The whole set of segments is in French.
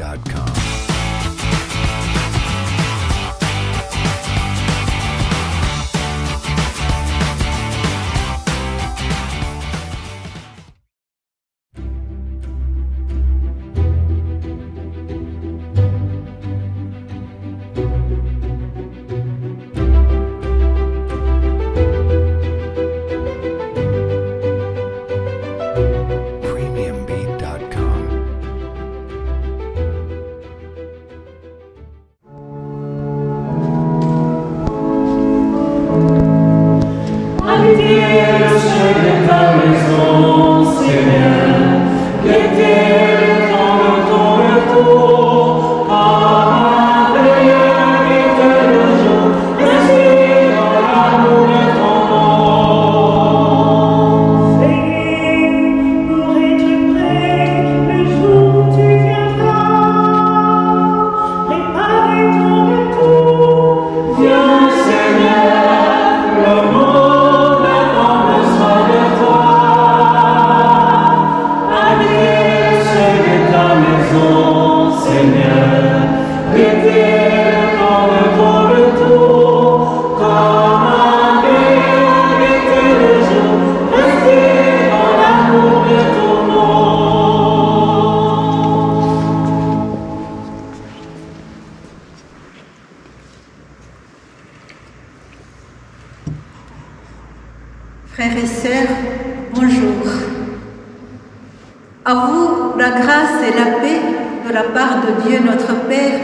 premiumbeat.com. Frères et sœurs, bonjour. À vous la grâce et la paix de la part de Dieu notre Père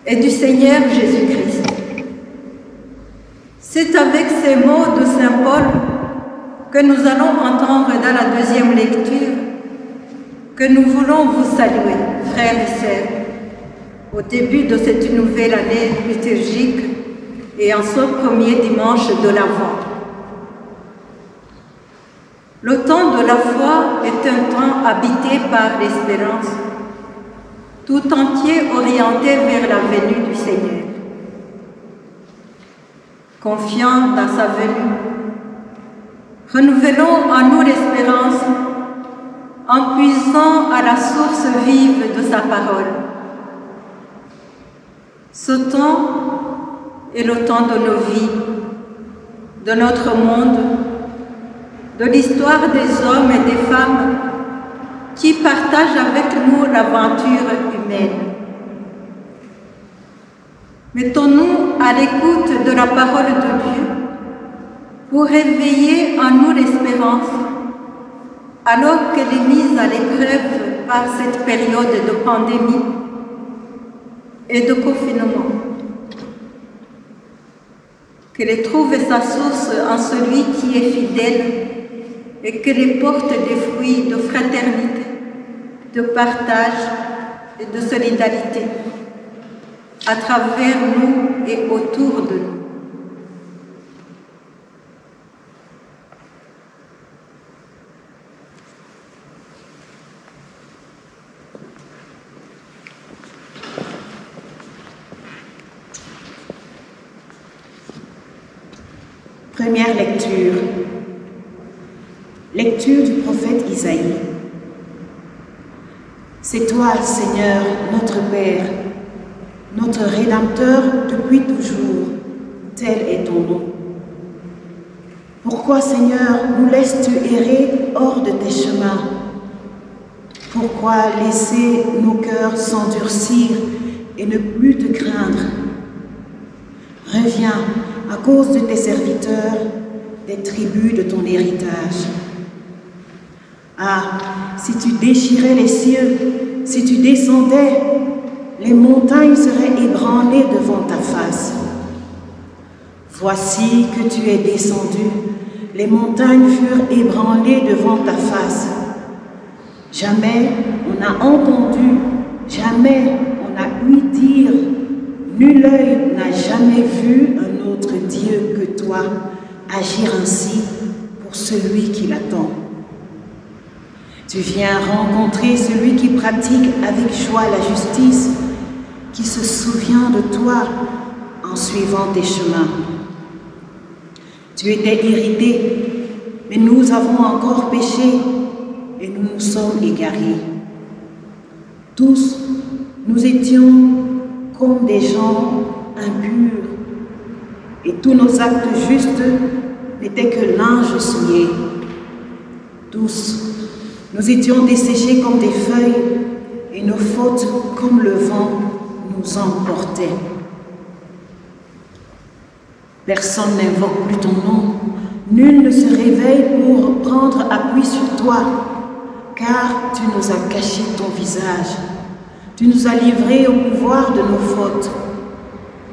et du Seigneur Jésus-Christ. C'est avec ces mots de Saint Paul que nous allons entendre dans la deuxième lecture que nous voulons vous saluer, frères et sœurs, au début de cette nouvelle année liturgique et en ce premier dimanche de l'Avent. Le temps de la foi est un temps habité par l'espérance, tout entier orienté vers la venue du Seigneur. Confiant dans sa venue, renouvelons en nous l'espérance en puisant à la source vive de sa parole. Ce temps est le temps de nos vies, de notre monde, de l'histoire des hommes et des femmes qui partagent avec nous l'aventure humaine. Mettons-nous à l'écoute de la parole de Dieu pour réveiller en nous l'espérance, alors qu'elle est mise à l'épreuve par cette période de pandémie et de confinement. Qu'elle trouve sa source en celui qui est fidèle et qu'elle porte des fruits de fraternité, de partage et de solidarité à travers nous et autour de nous. Première lecture. Lecture du prophète Isaïe. C'est toi, Seigneur, notre Père, notre Rédempteur depuis toujours, tel est ton nom. Pourquoi, Seigneur, nous laisses-tu errer hors de tes chemins? Pourquoi laisser nos cœurs s'endurcir et ne plus te craindre? Reviens à cause de tes serviteurs, des tribus de ton héritage. Ah, si tu déchirais les cieux, si tu descendais, les montagnes seraient ébranlées devant ta face. Voici que tu es descendu, les montagnes furent ébranlées devant ta face. Jamais on n'a entendu, jamais on a ouï dire, nul œil n'a jamais vu un autre Dieu que toi agir ainsi pour celui qui l'attend. Tu viens rencontrer celui qui pratique avec joie la justice, qui se souvient de toi en suivant tes chemins. Tu étais irrité, mais nous avons encore péché et nous nous sommes égarés. Tous, nous étions comme des gens impurs, et tous nos actes justes n'étaient que linge souillé. Tous, nous étions desséchés comme des feuilles, et nos fautes, comme le vent, nous emportaient. Personne n'invoque plus ton nom, nul ne se réveille pour prendre appui sur toi, car tu nous as caché ton visage. Tu nous as livrés au pouvoir de nos fautes.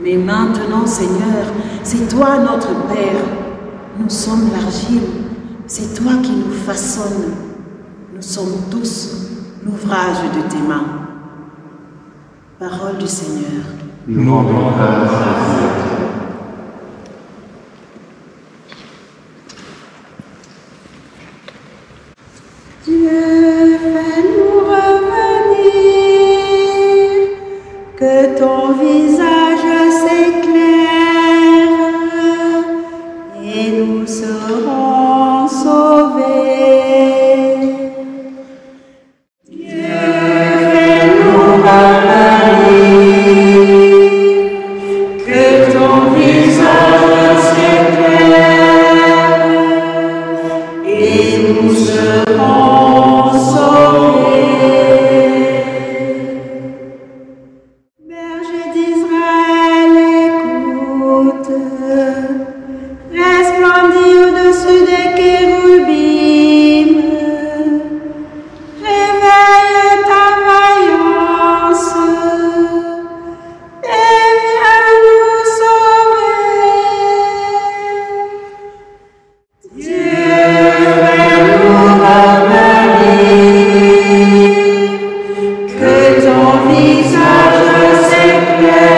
Mais maintenant, Seigneur, c'est toi notre Père. Nous sommes l'argile, c'est toi qui nous façonnes. Nous sommes tous l'ouvrage de tes mains. Parole du Seigneur. Nous rendons grâce à Dieu. Dieu, fais-nous revenir, que ton visage s'éclaire et nous serons sauvés. Dieu, fais-nous revenir, que ton visage s'éclaire et nous serons sauvés. Berger d'Israël, écoute, resplendis au-dessus des chérubins, réveille ta vaillance et viens nous sauver. Dieu, fais-nous revenir, que ton visage s'éclaire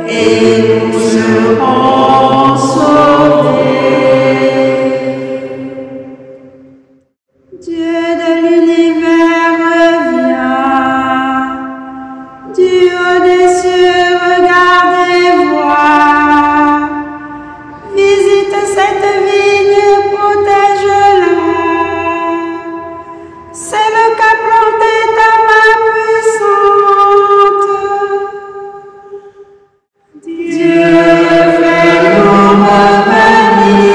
et nous serons sauvés. Dieu de l'univers, reviens, du haut des cieux, regarde et vois. Visite cette vigne, protège-la. C'est le qu'a planté ta main puissante. Dieu, fais-nous revenir,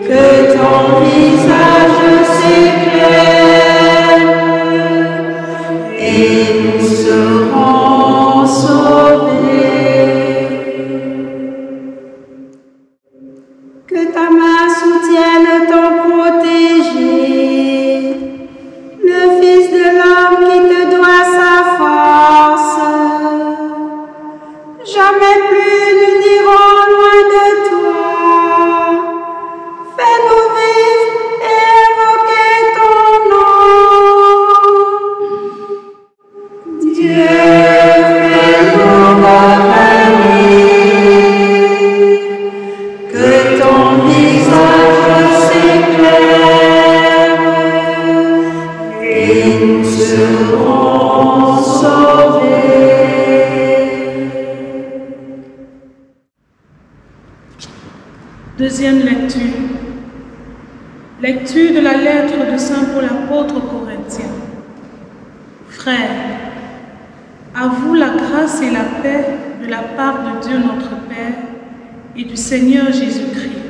que ton visage s'éclaire et nous serons sauvés. Que ta main soutienne ton protégé, le Fils de l'homme qui te doit sa force. Jamais plus nous n'irons loin de toi. Fais-nous vivre et évoquer ton nom. Dieu, fais-nous revenir, que ton visage s'éclaire et nous serons sauvés. Deuxième lecture. Lecture de la lettre de Saint Paul apôtre aux Corinthiens. Frères, à vous la grâce et la paix de la part de Dieu notre Père et du Seigneur Jésus-Christ.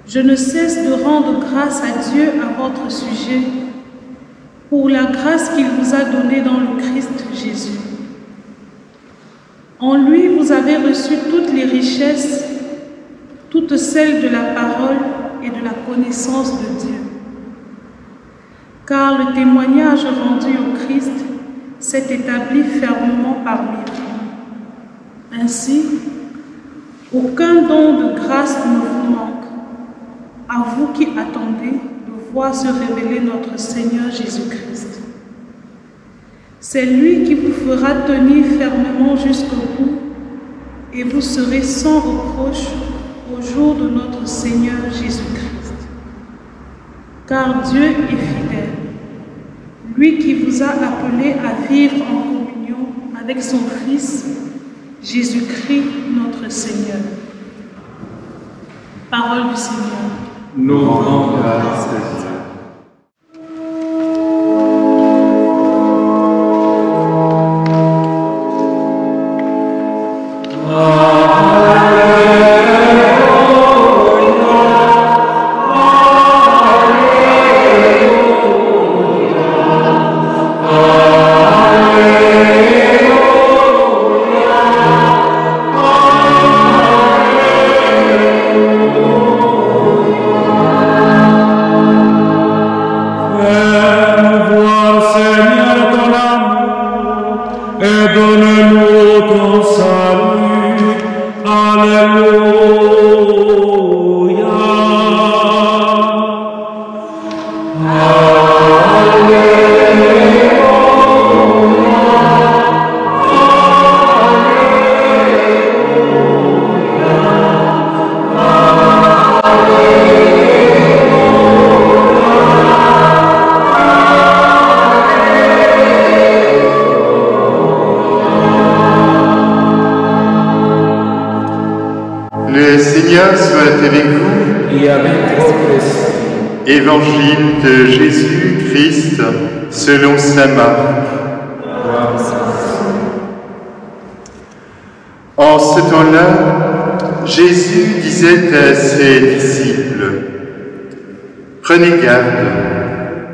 Je ne cesse de rendre grâce à Dieu à votre sujet pour la grâce qu'il vous a donnée dans le Christ Jésus. En lui, vous avez reçu toutes les richesses, toutes celles de la parole et de la connaissance de Dieu. Car le témoignage rendu au Christ s'est établi fermement parmi vous. Ainsi, aucun don de grâce ne vous manque, à vous qui attendez de voir se révéler notre Seigneur Jésus-Christ. C'est lui qui vous fera tenir fermement jusqu'au bout et vous serez sans reproche au jour de notre Seigneur Jésus-Christ. Car Dieu est fidèle, lui qui vous a appelé à vivre en communion avec son Fils, Jésus-Christ notre Seigneur. Parole du Seigneur. Nous rendons grâce à Dieu. Seigneur soit avec vous. Et avec votre esprit. Évangile de Jésus-Christ selon saint Marc. En ce temps-là, Jésus disait à ses disciples, « Prenez garde,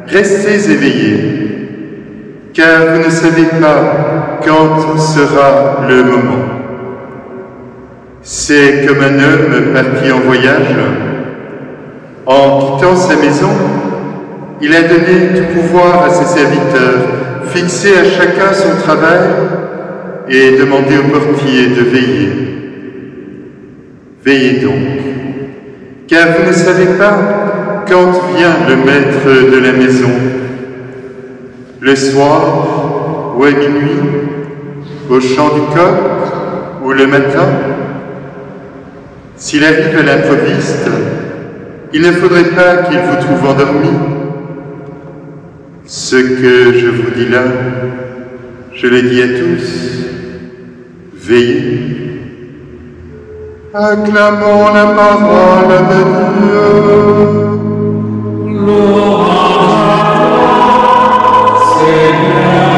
restez éveillés, car vous ne savez pas quand sera le moment. C'est comme un homme parti en voyage. En quittant sa maison, il a donné tout pouvoir à ses serviteurs, fixé à chacun son travail et demandé au portier de veiller. Veillez donc, car vous ne savez pas quand vient le maître de la maison, le soir ou à minuit, au chant du coq ou le matin. S'il arrive à l'improviste, il ne faudrait pas qu'il vous trouve endormi. Ce que je vous dis là, je le dis à tous, veillez. Acclamons la parole de Dieu. Louange à toi, Seigneur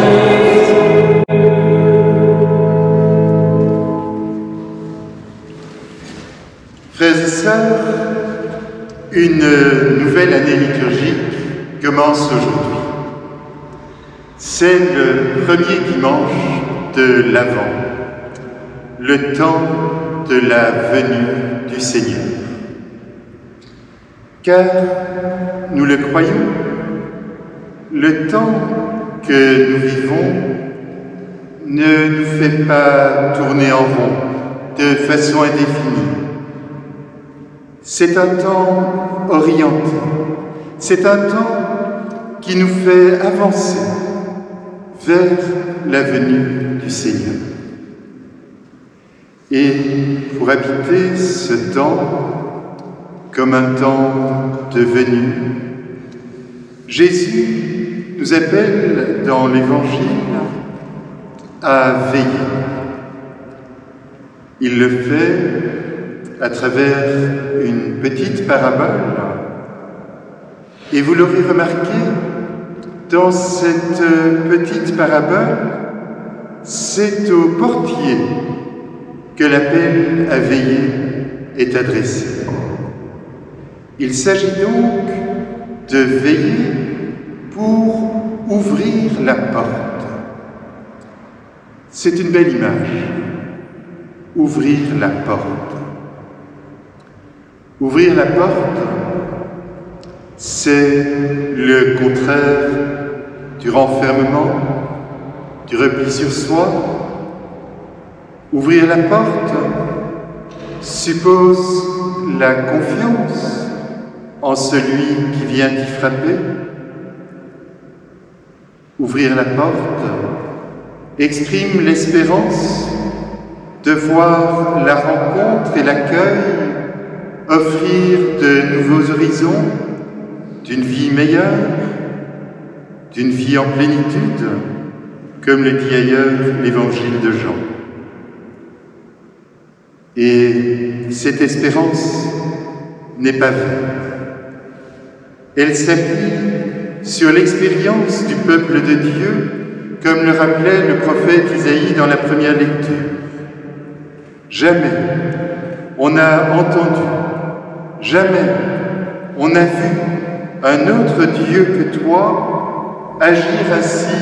Jésus. Frères et sœurs, une nouvelle année liturgique commence aujourd'hui. C'est le premier dimanche de l'Avent, le temps de la venue du Seigneur. Car, nous le croyons, le temps que nous vivons ne nous fait pas tourner en rond de façon indéfinie. C'est un temps orienté, c'est un temps qui nous fait avancer vers la venue du Seigneur. Et pour habiter ce temps comme un temps de venue, Jésus nous appelle dans l'Évangile à veiller. Il le fait à travers une petite parabole. Et vous l'aurez remarqué, dans cette petite parabole, c'est au portier que l'appel à veiller est adressé. Il s'agit donc de veiller pour ouvrir la porte. C'est une belle image, ouvrir la porte. Ouvrir la porte, c'est le contraire du renfermement, du repli sur soi. Ouvrir la porte suppose la confiance en celui qui vient d'y frapper. Ouvrir la porte exprime l'espérance de voir la rencontre et l'accueil offrir de nouveaux horizons, d'une vie meilleure, d'une vie en plénitude, comme le dit ailleurs l'Évangile de Jean. Et cette espérance n'est pas vaine. Elle s'appuie sur l'expérience du peuple de Dieu, comme le rappelait le prophète Isaïe dans la première lecture. Jamais on n'a entendu, jamais on n'a vu un autre Dieu que toi agir ainsi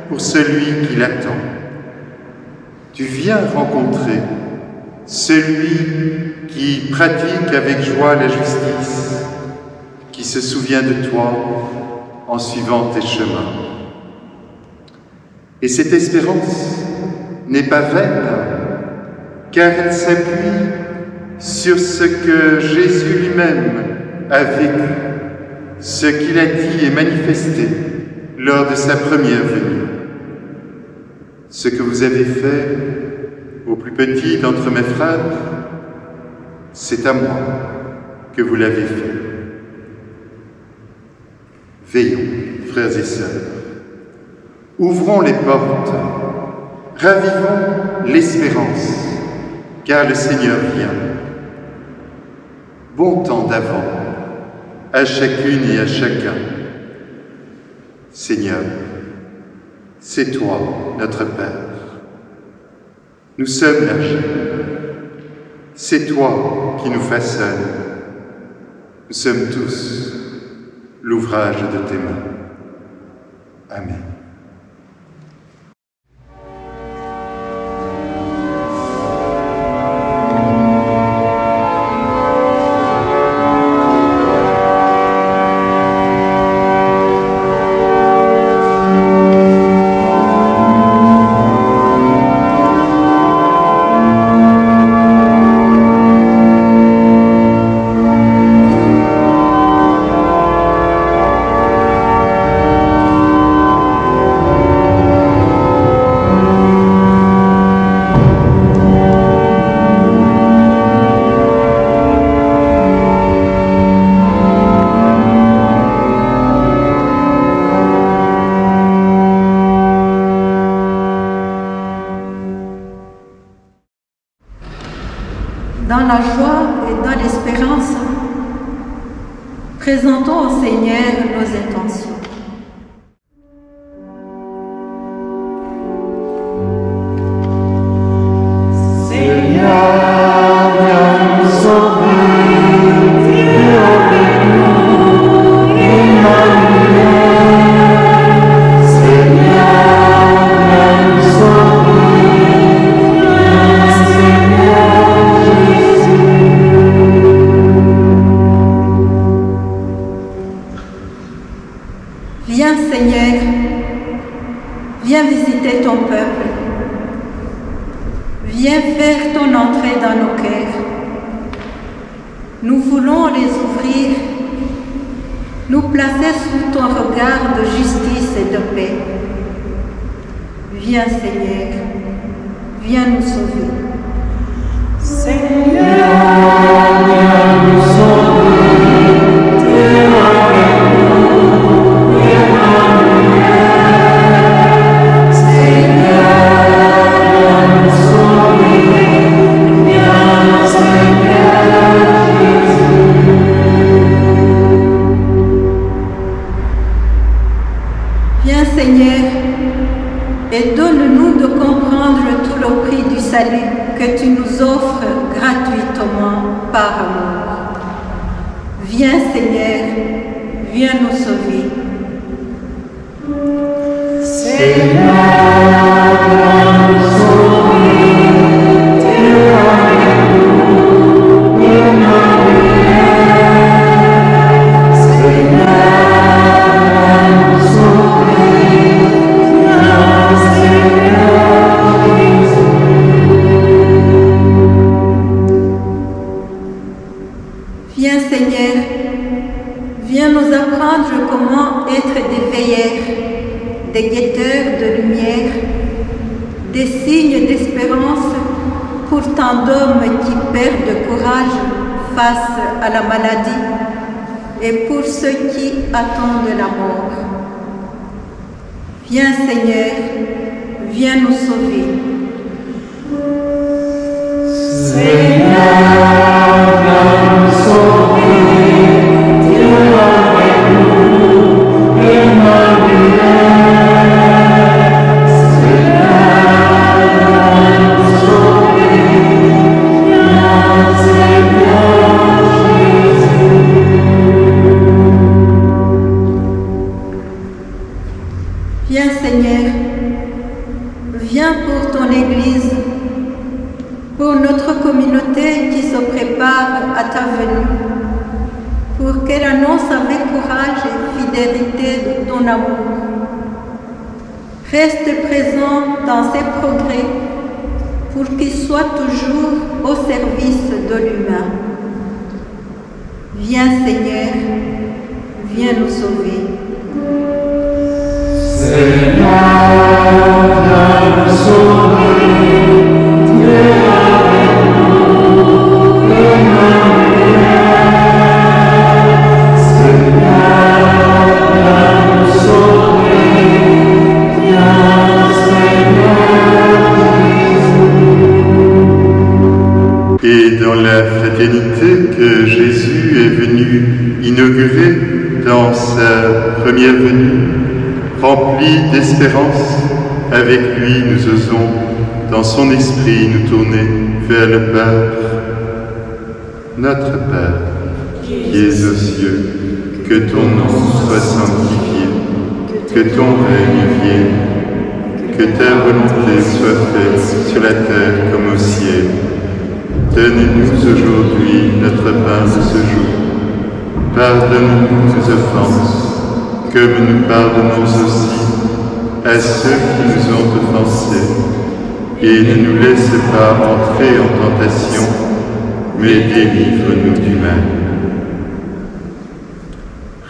pour celui qui l'attend. Tu viens rencontrer celui qui pratique avec joie la justice, qui se souvient de toi en suivant tes chemins. Et cette espérance n'est pas vaine, car elle s'appuie sur ce que Jésus lui-même a vécu, ce qu'il a dit et manifesté lors de sa première venue. Ce que vous avez fait au plus petit d'entre mes frères, c'est à moi que vous l'avez fait. Veillons, frères et sœurs. Ouvrons les portes, ravivons l'espérance, car le Seigneur vient. bon temps d'avant, à chacune et à chacun. Seigneur, c'est toi, notre Père. Nous sommes l'argile. C'est toi qui nous façonnes. Nous sommes tous l'ouvrage de tes mains. Amen. Dans la joie et dans l'espérance, présentons au Seigneur nos intentions. Viens Seigneur, viens visiter ton peuple, viens faire ton entrée dans nos cœurs. Nous voulons les ouvrir, nous placer sous ton regard de justice et de paix. Viens Seigneur, viens nous sauver. Seigneur, viens nous sauver. Viens Seigneur, et donne-nous de comprendre tout le prix du salut que tu nous offres gratuitement par amour. Viens Seigneur, viens nous sauver. Seigneur, viens nous sauver. Dieu avec nous, Emmanuel. Seigneur, viens nous sauver. Viens Seigneur Jésus. Viens Seigneur, viens nous apprendre comment être des veilleurs, des guetteurs de lumière, des signes d'espérance pour tant d'hommes qui perdent courage face à la maladie et pour ceux qui attendent la mort. Viens Seigneur, viens nous sauver. Seigneur, viens nous sauver. Dieu avec nous, Emmanuel. Viens Seigneur, viens pour ton Église, pour notre communauté qui se prépare à ta venue, pour qu'elle annonce avec courage et fidélité ton amour. Reste présent dans ses progrès pour qu'il soit toujours au service de l'humain. Viens Seigneur, viens nous sauver. Seigneur, viens nous sauver. Dieu avec nous, Emmanuel. Seigneur, viens nous sauver. Viens Seigneur Jésus. Et dans la fraternité que Jésus inauguré dans sa première venue, rempli d'espérance, avec lui nous osons, dans son esprit, nous tourner vers le Père. Notre Père, qui es aux cieux, que ton nom soit sanctifié, que ton règne vienne, que ta volonté soit faite sur la terre comme au ciel. Donne-nous aujourd'hui notre pain de ce jour. Pardonne-nous nos offenses, comme nous pardonnons aussi à ceux qui nous ont offensés. Et ne nous laisse pas entrer en tentation, mais délivre-nous du mal.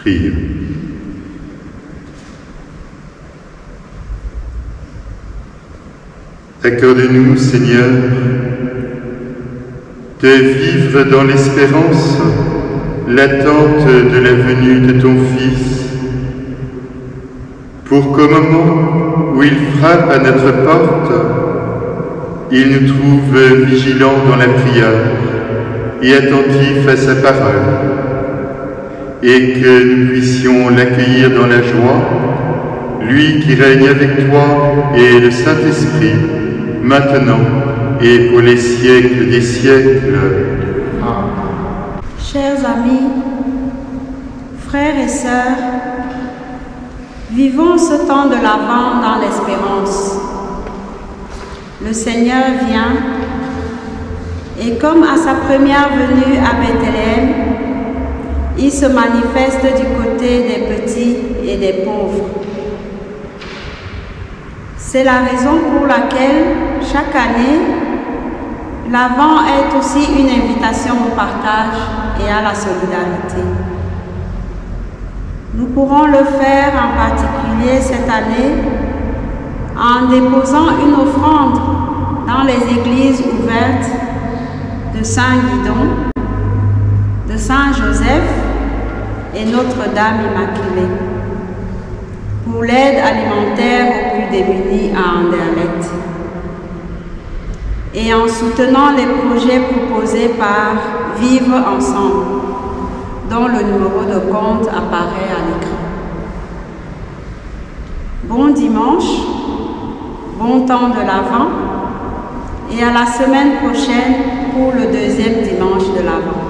Prions. Accorde-nous, Seigneur, de vivre dans l'espérance l'attente de la venue de ton Fils, pour qu'au moment où il frappe à notre porte, il nous trouve vigilants dans la prière et attentifs à sa parole, et que nous puissions l'accueillir dans la joie, lui qui règne avec toi et le Saint-Esprit, maintenant et pour les siècles des siècles. Amen. Chers amis, frères et sœurs, vivons ce temps de l'Avent dans l'espérance. Le Seigneur vient et comme à sa première venue à Bethléem, il se manifeste du côté des petits et des pauvres. C'est la raison pour laquelle chaque année, l'Avent est aussi une invitation au partage et à la solidarité. Nous pourrons le faire en particulier cette année en déposant une offrande dans les églises ouvertes de Saint-Guidon, de Saint-Joseph et Notre-Dame Immaculée pour l'aide alimentaire aux plus démunis à Anderlecht et en soutenant les projets proposés par Vivre Ensemble, dont le numéro de compte apparaît à l'écran. Bon dimanche, bon temps de l'Avent et à la semaine prochaine pour le deuxième dimanche de l'Avent.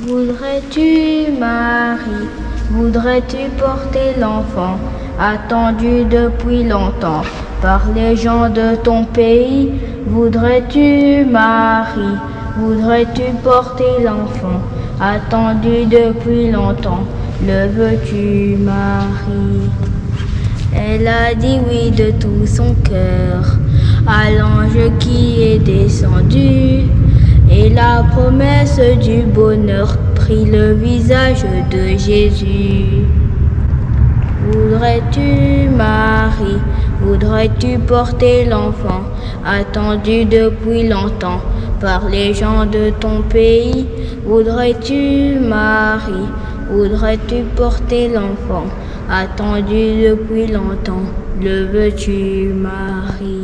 Voudrais-tu, Marie, voudrais-tu porter l'enfant attendu depuis longtemps par les gens de ton pays? Voudrais-tu, Marie, voudrais-tu porter l'enfant attendu depuis longtemps? Le veux-tu, Marie? Elle a dit oui de tout son cœur à l'ange qui est descendu, et la promesse du bonheur prit le visage de Jésus. Voudrais-tu, Marie, voudrais-tu porter l'enfant attendu depuis longtemps par les gens de ton pays? Voudrais-tu, Marie, voudrais-tu porter l'enfant attendu depuis longtemps? Le veux-tu, Marie?